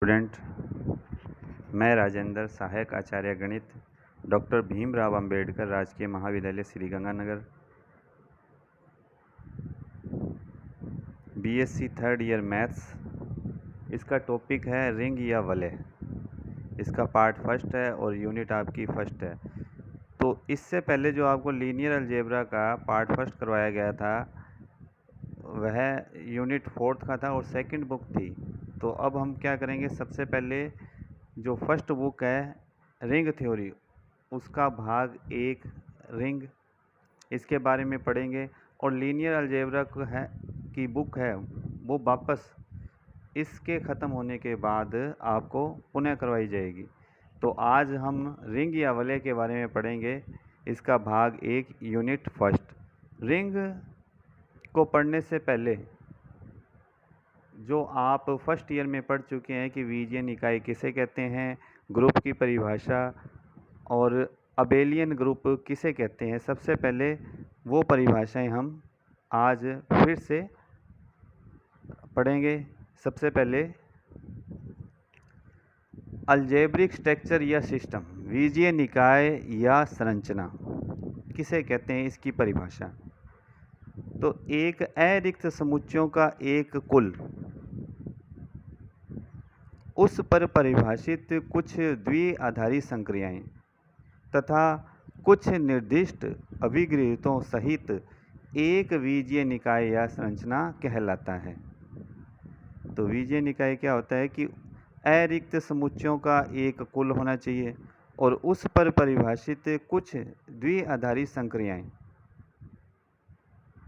Student, मैं राजेंद्र, सहायक आचार्य गणित, डॉक्टर भीमराव अंबेडकर राजकीय महाविद्यालय Sriganganagar, BSc third year maths. इसका टॉपिक है रिंग या वलय। इसका पार्ट फर्स्ट है और यूनिट आपकी फर्स्ट है। तो इससे पहले जो आपको लीनियर अलजेब्रा का पार्ट फर्स्ट करवाया गया था वह यूनिट फोर्थ का था और सेकंड बुक थी। तो अब हम क्या करेंगे, सबसे पहले जो फर्स्ट बुक है रिंग थ्योरी, उसका भाग 1 रिंग, इसके बारे में पढ़ेंगे। और लीनियर अलजेब्रा की बुक है वो वापस इसके ख़त्म होने के बाद आपको पुनः करवाई जाएगी। तो आज हम रिंग या वलय के बारे में पढ़ेंगे, इसका भाग 1 यूनिट फर्स्ट। रिंग को पढ़ने से पहले जो आप फर्स्ट ईयर में पढ़ चुके हैं कि वीजियन इकाई किसे कहते हैं, ग्रुप की परिभाषा और अबेलियन ग्रुप किसे कहते हैं, सबसे पहले वो परिभाषाएं हम आज फिर से पढ़ेंगे। सबसे पहले अलजेब्रिक स्ट्रक्चर या सिस्टम, वीजियन इकाई या संरचना किसे कहते हैं, इसकी परिभाषा। तो एक अरिक्त समुच्चयों का एक कुल, उस पर परिभाषित कुछ द्विआधारी संक्रियाएं तथा कुछ निर्दिष्ट अभिगृहीतों सहित एक वीजीय निकाय या संरचना कहलाता है। तो वीजीय निकाय क्या होता है कि अरिक्त समुच्चयों का एक कुल होना चाहिए और उस पर परिभाषित कुछ द्विआधारी संक्रियाएं।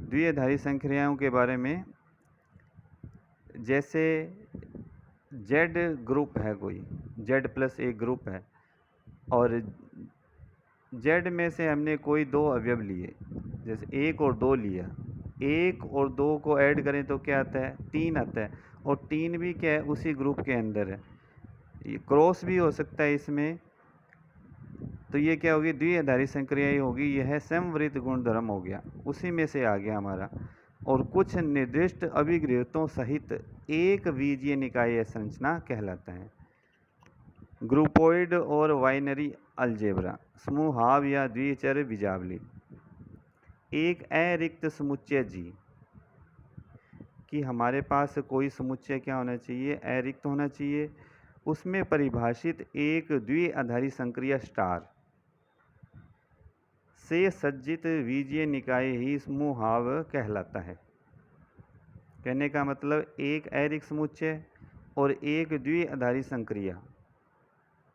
द्विआधारी संक्रियाओं के बारे में, जैसे जेड ग्रुप है, कोई जेड प्लस एक ग्रुप है और जेड में से हमने कोई दो अवयव लिए, जैसे 1 और 2 लिया। 1 और 2 को ऐड करें तो क्या आता है, 3 आता है। और 3 भी क्या है, उसी ग्रुप के अंदर है। ये क्रॉस भी हो सकता है इसमें। तो ये क्या होगी, द्विआधारी संक्रिया ही होगी। यह समवर्ती गुणधर्म हो गया, उसी में से आ गया हमारा। और कुछ निर्दिष्ट अभिगृहीतों सहित एक वीजीय निकाय या संरचना कहलाता है। ग्रुपोइड और बाइनरी अलजेब्रा, समूहाव या द्विचर बीजावली। एक अरिक्त समुच्चय जी, कि हमारे पास कोई समुच्चय क्या होना चाहिए, अरिक्त होना चाहिए। उसमें परिभाषित एक द्विआधारी संक्रिया स्टार से सज्जित वीजीय निकाय ही समूहाव कहलाता है। कहने का मतलब एक अरिक्त समुच्चय और एक द्विआधारी संक्रिया,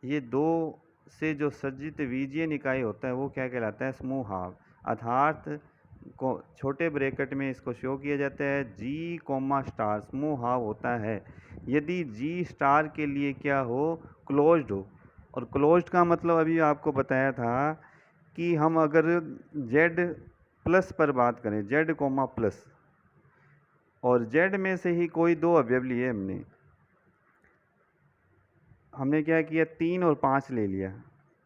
ये दो से जो सज्जित वीजीय निकाय होता है वो क्या कहलाता है, समूहाव। अर्थात को छोटे ब्रैकेट में इसको शो किया जाता है जी कोमा स्टार, समूहाव होता है यदि जी स्टार के लिए क्या हो, क्लोज्ड हो। और क्लोज्ड का मतलब अभी आपको बताया था कि हम अगर जेड प्लस पर बात करें, जेड कोमा प्लस, और जेड में से ही कोई दो अवयव लिए हमने क्या किया, 3 और 5 ले लिया।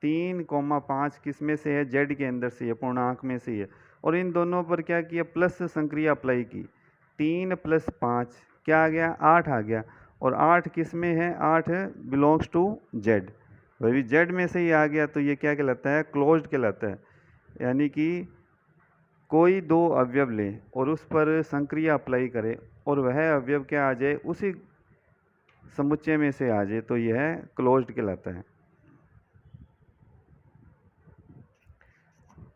3,5 किस में से है, जेड के अंदर से है, पूर्णांक में से है। और इन दोनों पर क्या किया, प्लस संक्रिया अप्लाई की। 3 + 5 क्या आ गया, 8 आ गया। और 8 किस में है, 8 बिलोंग्स टू जेड, वही जेड में से ही आ गया। तो ये क्या कहलाता है, क्लोज्ड कहलाता है। यानी कि कोई दो अवयव लें और उस पर संक्रिया अप्लाई करें और वह अवयव क्या आ जाए, उसी समुच्चय में से आ जाए, तो यह क्लोज्ड कहलाता है।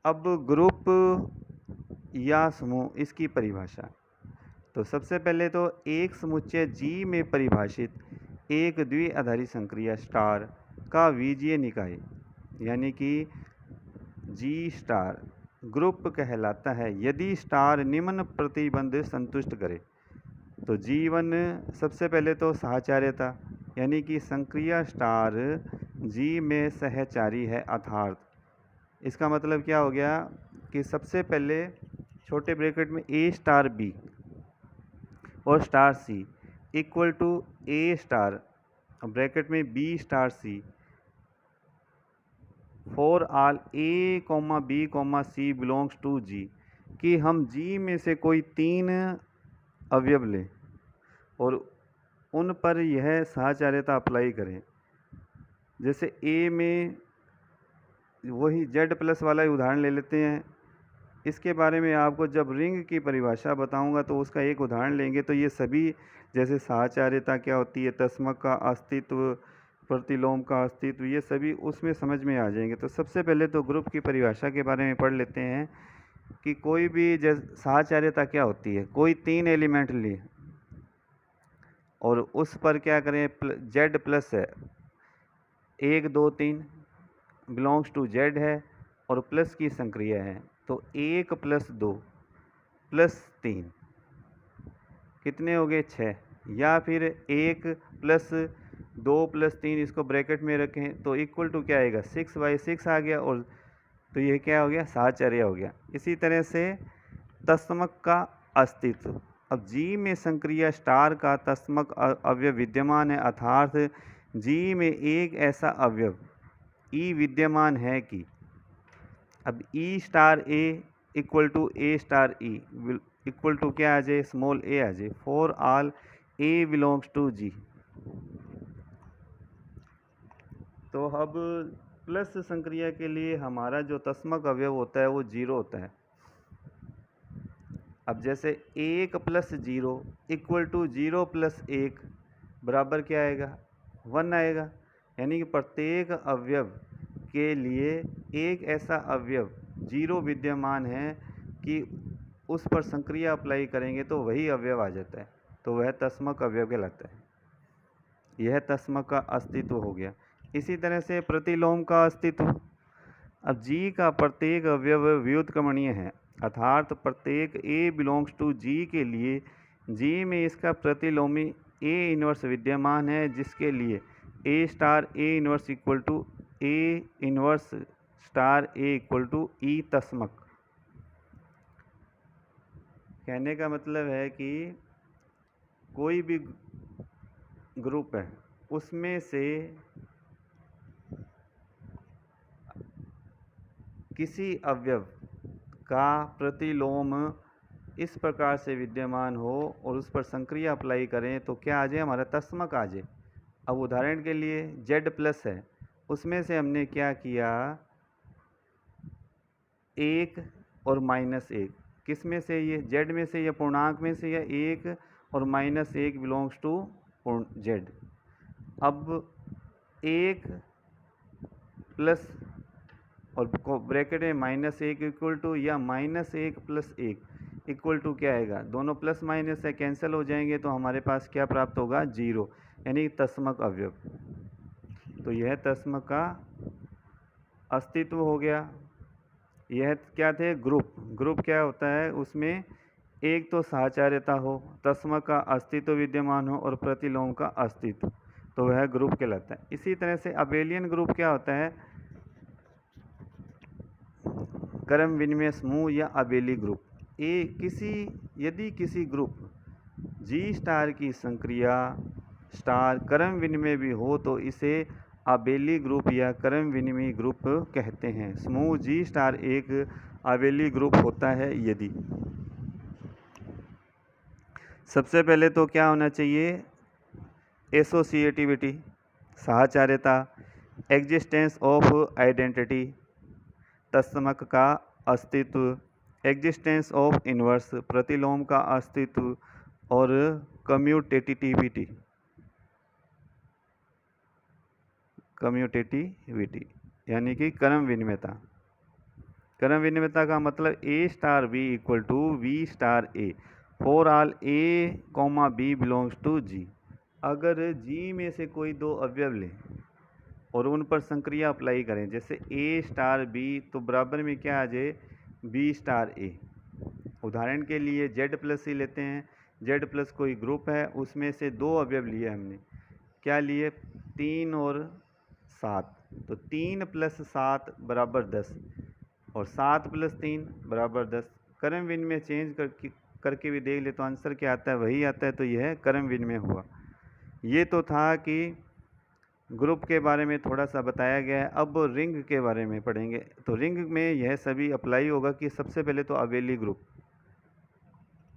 अब ग्रुप या समूह, इसकी परिभाषा। तो सबसे पहले तो एक समुच्चय जी में परिभाषित एक द्विआधारी संक्रिया स्टार का वीजीय निकाय यानी कि जी स्टार ग्रुप कहलाता है यदि स्टार निम्न प्रतिबंध संतुष्ट करे। तो G1 सबसे पहले तो साहचर्यता, यानी कि संक्रिया स्टार जी में सहचारी है। अर्थात इसका मतलब क्या हो गया कि सबसे पहले छोटे ब्रैकेट में A स्टार B और star C equal to A star bracket में B star C for all A, B, C belongs to G, कि हम G में से कोई 3 अवयव लें और उन पर यह साहचर्यता अप्लाई करें। जैसे ए में वही जेड प्लस वाला ही उदाहरण ले लेते हैं। इसके बारे में आपको जब रिंग की परिभाषा बताऊंगा तो उसका एक उदाहरण लेंगे, तो ये सभी जैसे साहचर्यता क्या होती है, तस्मक का अस्तित्व, प्रतिलोम का अस्तित्व, ये सभी उसमें समझ में आ जाएंगे। तो सबसे पहले तो ग्रुप की परिभाषा के बारे में पढ़ लेते हैं कि कोई भी जैसे साहचर्यता क्या होती है। कोई 3 एलिमेंट लिए और उस पर क्या करें, जेड प्लस है, 1 2 3 बिलोंग्स टू जेड है और प्लस की संक्रिया है, तो 1 प्लस 2 प्लस 3 कितने हो गए, 6। या फिर 1 प्लस 2 प्लस 3 इसको ब्रैकेट में रखें तो इक्वल टू क्या आएगा, 6/6 आ गया, और तो ये क्या हो गया, साहचर्य हो गया। इसी तरह से तस्मक का अस्तित्व। अब जी में संक्रिया स्टार का तस्मक अवयव विद्यमान है, अर्थात जी में एक ऐसा अवयव ई विद्यमान है कि अब E star A equal to A star E equal to क्या आ जाए, स्मॉल ए आ जाए, for all A belongs to G. तो अब प्लस संक्रिया के लिए हमारा जो तस्मक अवयव होता है वो 0 होता है। अब जैसे 1 प्लस 0 इक्वल टू 0 प्लस 1 बराबर क्या आएगा, 1 आएगा। यानी कि प्रत्येक अवयव के लिए एक ऐसा अवयव 0 विद्यमान है कि उस पर संक्रिया अप्लाई करेंगे तो वही अवयव आ जाता है, तो वह तस्मक अवयव कहलाता है। यह तस्मक का अस्तित्व हो गया। इसी तरह से प्रतिलोम का अस्तित्व। अब जी का प्रत्येक अवयव व्युत्क्रमणीय है, अर्थात प्रत्येक ए बिलोंग्स टू जी के लिए जी में इसका प्रतिलोमी ए इनवर्स विद्यमान है, जिसके लिए A star A inverse equal to A inverse star A equal to E तस्मक। कहने का मतलब है कि कोई भी ग्रुप है उसमें से किसी अवयव का प्रतिलोम इस प्रकार से विद्यमान हो और उस पर संक्रिया अप्लाई करें तो क्या आ जाए, हमारा तस्मक आ जाए। अब उदाहरण के लिए जेड प्लस है, उसमें से हमने क्या किया, 1 और -1, किस में से, ये जेड में से या पूर्णांक में से, या 1 और -1 बिलोंग्स टू जेड। अब 1 प्लस और ब्रैकेट में -1 इक्वल टू या -1 प्लस 1 इक्वल टू क्या आएगा, दोनों प्लस माइनस से कैंसिल हो जाएंगे तो हमारे पास क्या प्राप्त होगा, 0, यानी तस्मक अवयव। तो यह तस्मक का अस्तित्व हो गया। यह क्या थे, ग्रुप क्या होता है, उसमें एक तो साहचर्यता हो, तस्मक का अस्तित्व विद्यमान हो और प्रतिलोम का अस्तित्व, तो वह ग्रुप कहलाता है। इसी तरह से अबेलियन ग्रुप क्या होता है, क्रम विनिमय समूह या अबेली ग्रुप। यदि किसी ग्रुप जी स्टार की संक्रिया स्टार क्रम विनिमय भी हो तो इसे अबेली ग्रुप या क्रम विनिमय ग्रुप कहते हैं। समूह जी स्टार एक अबेली ग्रुप होता है यदि सबसे पहले तो क्या होना चाहिए, एसोसिएटिविटी, साहचर्यता, एग्जिस्टेंस ऑफ आइडेंटिटी, तस्मक का अस्तित्व, एग्जिस्टेंस ऑफ इन्वर्स, प्रतिलोम का अस्तित्व, और कम्यूटेटिविटी यानी कि क्रम विनिमयता। क्रम विनिमयता का मतलब A star B equal to V star A for all A comma B belongs to G. अगर जी में से कोई दो अवयव लें और उन पर संक्रिया अप्लाई करें, जैसे ए स्टार बी, तो बराबर में क्या आ जाए, बी स्टार ए। उदाहरण के लिए जेड प्लस ही लेते हैं। जेड प्लस कोई ग्रुप है, उसमें से दो अवयव लिए हमने, क्या लिए, 3 और 7, तो 3 प्लस 7 बराबर 10 और 7 प्लस 3 बराबर 10। क्रम विनिमय चेंज करके भी देख ले तो आंसर क्या आता है, वही आता है, तो यह क्रम विनिमय हुआ। ये तो था कि ग्रुप के बारे में थोड़ा सा बताया गया है। अब रिंग के बारे में पढ़ेंगे। तो रिंग में यह सभी अप्लाई होगा कि सबसे पहले तो अबेली ग्रुप।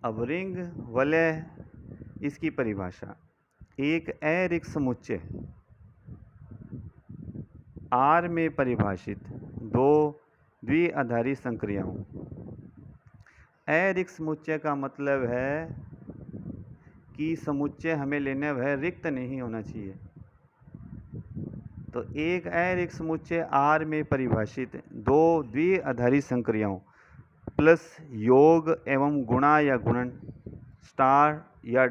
अब रिंग वलय, इसकी परिभाषा, एक अरिक्त समुच्चय R में परिभाषित दो द्विआधारी संक्रियाओं। अरिक्त समुच्चय का मतलब है कि समुच्चय हमें लेना है रिक्त नहीं होना चाहिए। तो एक अरिक्त समुच्चय R में परिभाषित दो द्विआधारी संक्रियाओं प्लस योग एवं गुणा या गुणन स्टार या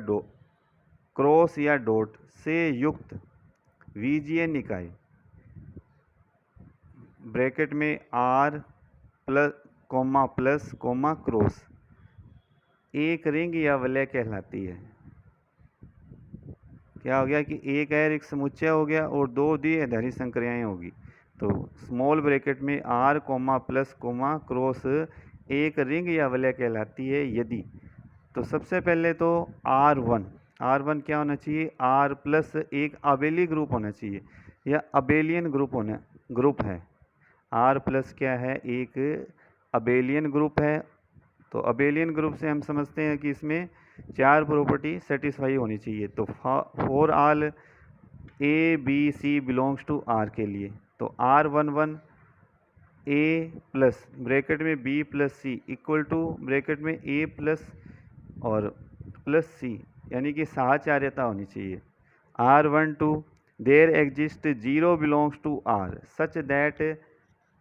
क्रॉस या डॉट से युक्त बीजीय निकाय ब्रैकेट में R प्लस क्रॉस एक रिंग या वलय कहलाती है। क्या हो गया कि एक अरिक्त समुच्चय हो गया और दो द्विआधारी संक्रियाएं होगी। तो स्मॉल ब्रैकेट में R प्लस क्रॉस एक रिंग या वलय कहलाती है यदि। तो सबसे पहले तो R1 क्या होना चाहिए? R प्लस एक अबेली ग्रुप होना चाहिए या अबेलियन ग्रुप है। R प्लस क्या है? एक अबेलियन ग्रुप है। तो अबेलियन ग्रुप से हम समझते हैं कि इसमें चार प्रॉपर्टी सेटिस्फाई होनी चाहिए। तो for all ABC belongs to R के लिए तो R11 A प्लस ब्रैकेट में B plus C equal to bracket में A प्लस और प्लस C यानी कि साहचर्यता होनी चाहिए। R12 there exist 0 belongs to R such that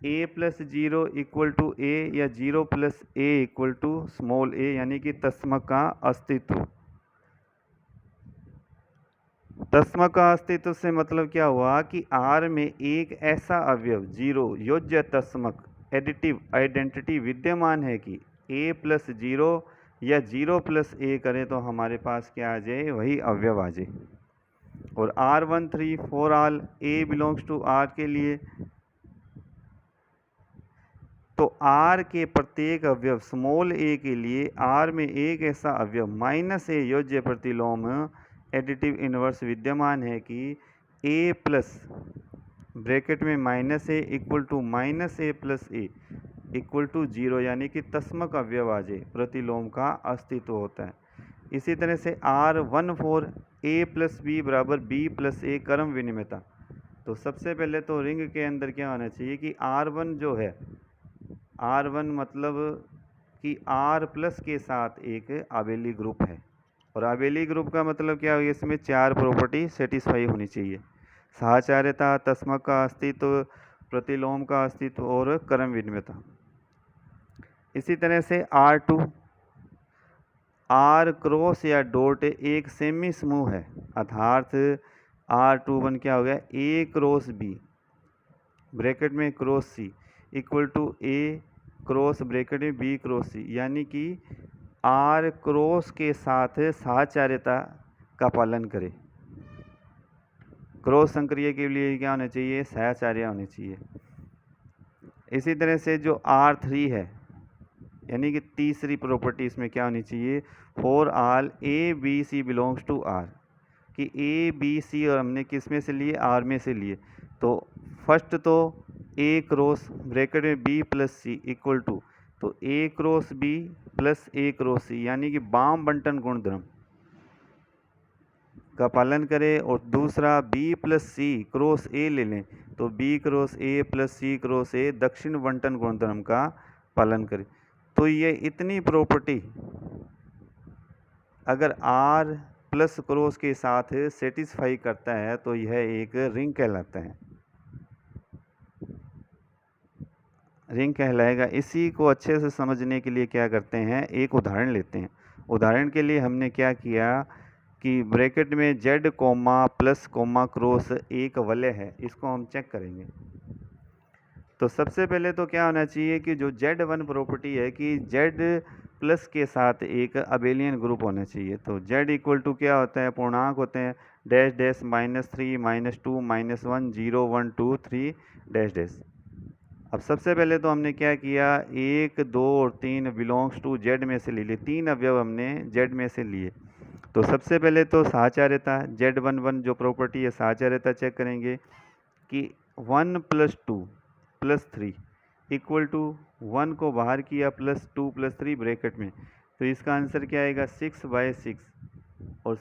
A plus 0 equal to A या 0 plus A equal to small a यानी कि तस्मक का अस्तित्व। तस्मक का अस्तित्व से मतलब क्या हुआ कि R में एक ऐसा अवयव 0 योज्य तस्मक एडिटिव आइडेंटिटी विद्यमान है कि A प्लस 0 या 0 प्लस A करें तो हमारे पास क्या आ जाए? वही अवयव आ जाए। और R13 for all A belongs to R के लिए तो R के प्रत्येक अवयव स्मॉल a के लिए R में एक ऐसा अवयव -a योज्य प्रतिलोम एडिटिव इनवर्स विद्यमान है कि A प्लस ब्रैकेट में -a equal to -a plus a equal to 0 यानी कि तस्मक अवयव आ जाए, प्रतिलोम का अस्तित्व होता है। इसी तरह से R14 A प्लस b बराबर b प्लस a क्रम विनिमयता। तो सबसे पहले तो रिंग के अंदर क्या होना चाहिए कि R1 जो है R1 मतलब कि R प्लस के साथ एक आबेली ग्रुप है और आबेली ग्रुप का मतलब क्या है? इसमें चार प्रॉपर्टी सेटिस्फाई होनी चाहिए: साहचर्यता, तस्मक का अस्तित्व, प्रतिलोम का अस्तित्व और क्रम विनिमयता। इसी तरह से R2 R क्रॉस या डॉट एक सेमी समूह है अर्थात R21 क्या हो गया? A क्रॉस B ब्रैकेट में cross C equal to A cross bracket में B क्रॉस C यानी कि R क्रॉस के साथ साहचर्यता का पालन करे। क्रॉस संक्रिया के लिए क्या होना चाहिए? साहचर्य होनी चाहिए। इसी तरह से जो R3 है यानी कि तीसरी प्रॉपर्टी इसमें क्या होनी चाहिए? For all ABC belongs to R कि ABC और हमने किस में से लिए? R में से लिए। तो फर्स्ट तो A क्रॉस ब्रैकेट में B plus C equal to तो A cross B plus A cross C यानी कि बाम बंटन गुणधर्म का पालन करें। और दूसरा B plus C cross A ले लें तो B cross A plus C cross A दक्षिण बंटन गुणधर्म का पालन करें। तो ये इतनी प्रॉपर्टी अगर R प्लस क्रॉस के साथ सेटिस्फाई करता है तो यह एक रिंग कहलाता है, रिंग कहलाएगा। इसी को अच्छे से समझने के लिए क्या करते हैं? एक उदाहरण लेते हैं। उदाहरण के लिए हमने क्या किया कि ब्रैकेट में Z प्लस क्रॉस एक वलय है, इसको हम चेक करेंगे। तो सबसे पहले तो क्या होना चाहिए कि जो Z1 प्रॉपर्टी है कि Z प्लस के साथ एक अबेलियन ग्रुप होना चाहिए। तो Z इक्वल टू क्या होता है? पूर्णांक होते हैं डैश डैश -3 -2 -1 0 1 2 3 डैश डैश। अब सबसे पहले तो हमने क्या किया? 1 2 और 3 बिलोंग्स टू Z में से ले लिए, तीन अवयव हमने Z में से लिए। तो सबसे पहले तो साहचर्यता Z11 जो प्रॉपर्टी है साहचर्यता चेक करेंगे कि 1 + 2 + 3 इक्वल टू 1 को बाहर किया प्लस 2 + 3 ब्रैकेट में, तो इसका आंसर क्या आएगा? 6/6 और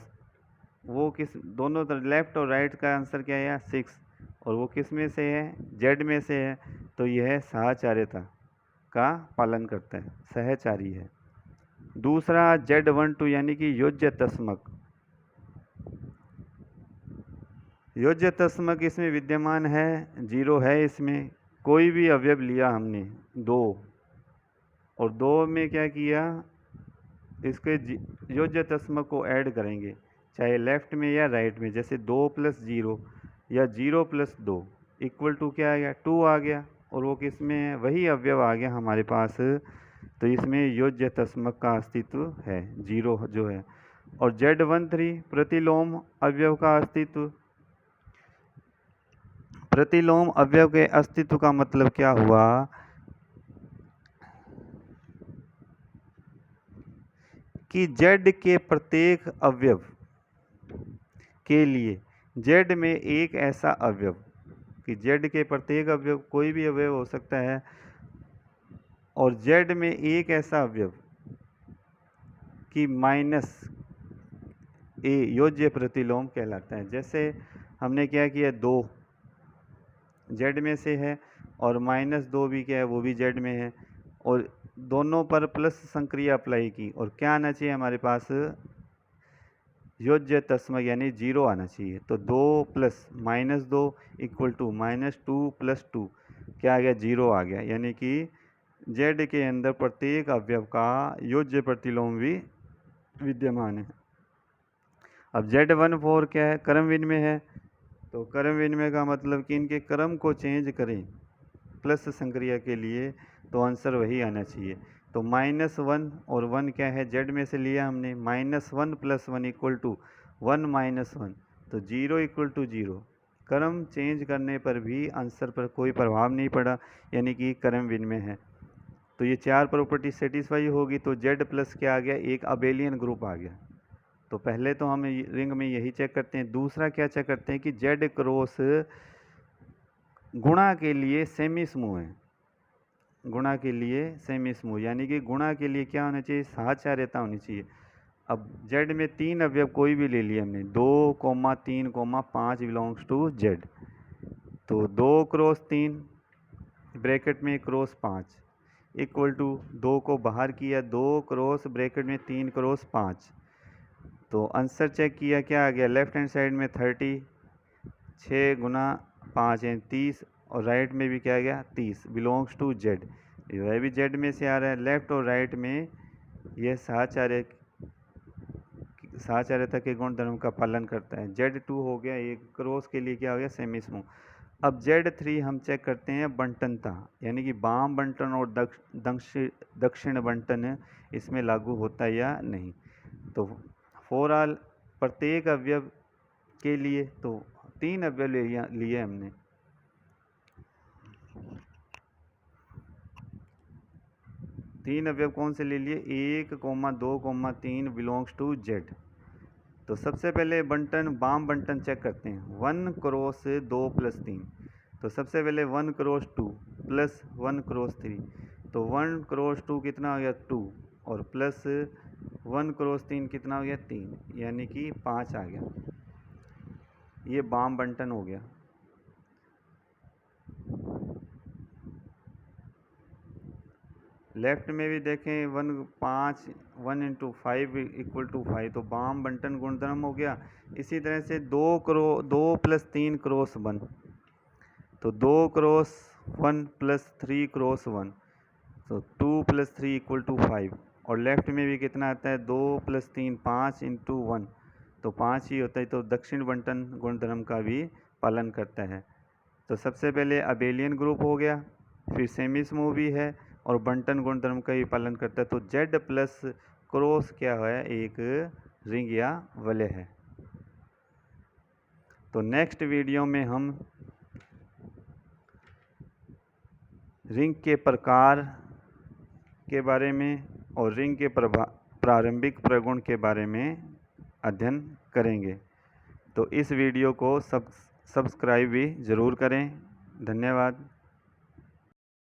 वो किस दोनों तरफ लेफ्ट और राइट का आंसर क्या है 6, और वो किस में से है, जेड में से है, तो यह साहचर्यता का पालन करता है, सहचारी है। दूसरा Z12 यानी कि योज्य तस्मक। योज्य तस्मक इसमें विद्यमान है, 0 है इसमें। कोई भी अवयव लिया हमने 2, और 2 में क्या किया, इसके योज्य तस्मक को ऐड करेंगे, चाहे लेफ्ट में या राइट में। जैसे 2 + 0 या 0 + 2 इक्वल टू क्या आ गया, 2 आ गया, और वो किस में है, वही अवयव आ गया हमारे पास। तो इसमें योज्य तस्मक का अस्तित्व है, 0 जो है। और Z13 प्रतिलोम अवयव का अस्तित्व। प्रतिलोम अवयव के अस्तित्व का मतलब क्या हुआ कि Z के प्रत्येक अवयव के लिए, Z में एक ऐसा अवयव, कि Z के प्रत्येक अवयव, कोई भी अवयव हो सकता है, और Z में एक ऐसा अवयव कि -a योज्य प्रतिलोम कहलाता है। जैसे हमने क्या किया, 2 Z में से है, और -2 भी क्या है, वो भी Z में है, और दोनों पर प्लस संक्रिया अप्लाई की, और क्या आना चाहिए हमारे पास, योज्य तस्मक यानी 0 आना चाहिए। तो 2 + -2 = -2 + 2 क्या आ गया, 0 आ गया। यानी कि Z के अंदर प्रत्येक अवयव का योज्य प्रतिलोम भी विद्यमान है। अब Z14 क्या है, क्रम विनिमय है। तो क्रम विनिमय का मतलब कि इनके क्रम को चेंज करें प्लस संक्रिया के लिए, तो आंसर वही आना चाहिए। तो -1 और 1 क्या है, Z में से लिया हमने, -1 + 1 = 1 - 1, तो 0 = 0। क्रम चेंज करने पर भी आंसर पर कोई प्रभाव नहीं पड़ा, यानी कि क्रम विनिमय है। तो ये 4 प्रॉपर्टी सेटिस्फाई होगी, तो Z+ क्या आ गया, एक अबेलियन ग्रुप आ गया। तो पहले तो हम रिंग में यही चेक करते हैं। दूसरा क्या चेक करते हैं कि Z क्रॉस गुणा के लिए सेमी समूह है। गुणा के लिए सेमी समूह यानी कि गुणा के लिए क्या होना चाहिए, साहचर्यता होनी चाहिए। अब Z में 3 अवयव कोई भी ले लिए हमने, 2, 3, 5 बिलोंग्स टू Z। तो 2 क्रॉस 3 ब्रैकेट में क्रॉस 5 इक्वल टू 2 को बाहर किया, 2 क्रॉस ब्रैकेट में 3 क्रॉस 5। तो आंसर चेक किया, क्या आ गया, लेफ्ट हैंड साइड में 30, 6 × 5 है 30, और राइट में भी क्या आ गया 30, बिलोंग्स टू Z। वह भी Z में से आ रहा है। लेफ्ट और राइट में यह साहचर्यता के गुण धर्म का पालन करता है। Z2 हो गया, एक क्रॉस के लिए क्या हो गया, सेमी समूह। अब Z3 हम चेक करते हैं बंटनता, यानी कि वाम बंटन और दक्षिण बंटन इसमें लागू होता है या नहीं। तो फॉर ऑल प्रत्येक अवयव के लिए तो 3 अवयव लिए हमने। तीन अवयव कौन से ले लिए, 1, 2, 3 बिलोंग्स टू Z। तो सबसे पहले बंटन, वाम बंटन चेक करते हैं। 1 क्रॉस 2 + 3, तो सबसे पहले 1 क्रॉस 2 प्लस 1 क्रॉस 3, तो 1 क्रॉस 2 कितना हो गया 2, और प्लस 1 क्रॉस 3 कितना हो गया 3, यानी कि 5 आ गया। ये वाम बंटन हो गया। लेफ्ट में भी देखें 1 5 1 × 5 = 5, तो वाम बंटन गुणधर्म हो गया। इसी तरह से 2 + 3 क्रॉस 1, तो 2 क्रॉस 1 + 3 क्रॉस 1, तो 2 + 3 = 5। और लेफ्ट में भी कितना आता है, 2 + 3 5 × 1, तो 5 ही होता है। तो दक्षिण बंटन गुणधर्म का भी पालन करता है। तो सबसे पहले अबेलियन ग्रुप हो गया, फिर सेमी समूह भी है, और बंटन गुणधर्म का ही पालन करता है। तो Z+ क्रॉस क्या है, एक रिंग या वलय है। तो नेक्स्ट वीडियो में हम रिंग के प्रकार के बारे में और रिंग के प्रारंभिक प्रगुण के बारे में अध्ययन करेंगे। तो इस वीडियो को सब्सक्राइब भी ज़रूर करें। धन्यवाद।